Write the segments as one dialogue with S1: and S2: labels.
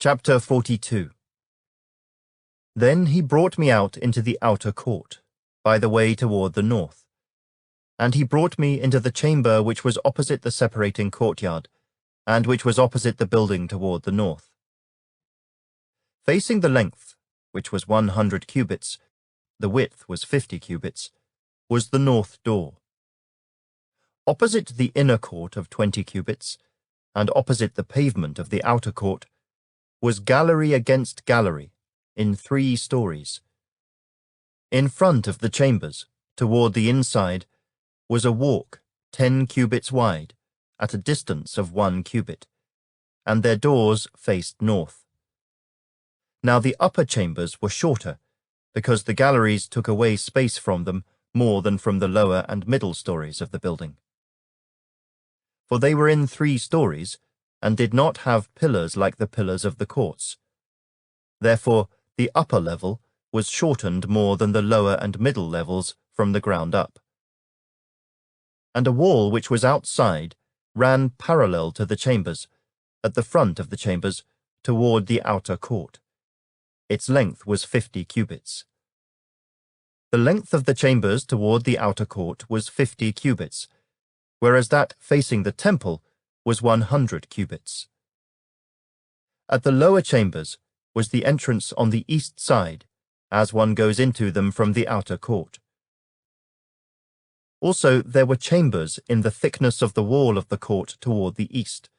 S1: Chapter 42. Then he brought me out into the outer court, by the way toward the north. And he brought me into the chamber which was opposite the separating courtyard, and which was opposite the building toward the north. Facing the length, which was 100 cubits, the width was 50 cubits, was the north door. Opposite the inner court of 20 cubits, and opposite the pavement of the outer court, was gallery against gallery, in 3 stories. In front of the chambers, toward the inside, was a walk 10 cubits wide, at a distance of 1 cubit, and their doors faced north. Now the upper chambers were shorter, because the galleries took away space from them more than from the lower and middle stories of the building. For they were in 3 stories, and did not have pillars like the pillars of the courts. Therefore the upper level was shortened more than the lower and middle levels from the ground up. And a wall which was outside ran parallel to the chambers, at the front of the chambers, toward the outer court. Its length was 50 cubits. The length of the chambers toward the outer court was 50 cubits, whereas that facing the temple was 100 cubits. At the lower chambers was the entrance on the east side, as one goes into them from the outer court. Also there were chambers in the thickness of the wall of the court toward the east,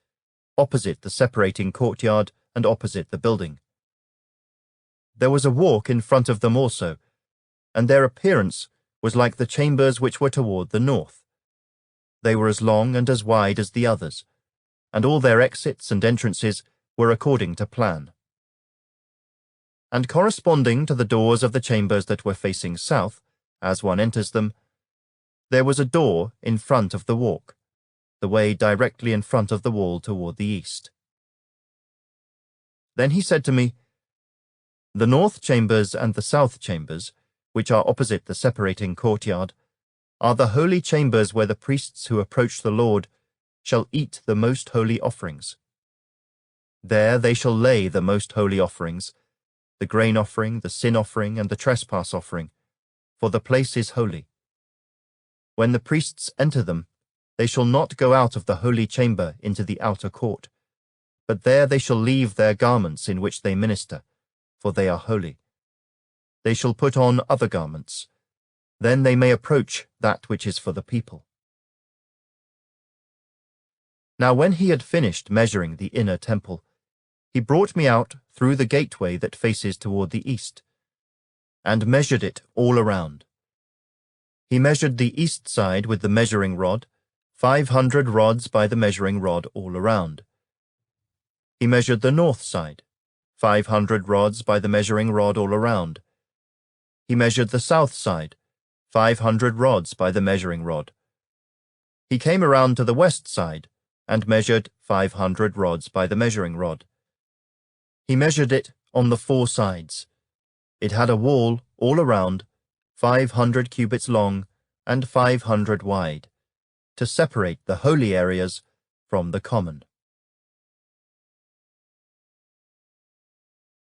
S1: opposite the separating courtyard and opposite the building. There was a walk in front of them also, and their appearance was like the chambers which were toward the north. They were as long and as wide as the others, and all their exits and entrances were according to plan. And corresponding to the doors of the chambers that were facing south, as one enters them, there was a door in front of the walk, the way directly in front of the wall toward the east. Then he said to me, "The north chambers and the south chambers, which are opposite the separating courtyard, are the holy chambers where the priests who approach the Lord shall eat the most holy offerings. There they shall lay the most holy offerings, the grain offering, the sin offering, and the trespass offering, for the place is holy. When the priests enter them, they shall not go out of the holy chamber into the outer court, but there they shall leave their garments in which they minister, for they are holy. They shall put on other garments. Then they may approach that which is for the people." Now when he had finished measuring the inner temple, he brought me out through the gateway that faces toward the east, and measured it all around. He measured the east side with the measuring rod, 500 rods by the measuring rod all around. He measured the north side, 500 rods by the measuring rod all around. He measured the south side, 500 rods by the measuring rod. He came around to the west side, and measured 500 rods by the measuring rod. He measured it on the 4 sides. It had a wall all around, 500 cubits long and 500 wide, to separate the holy areas from the common.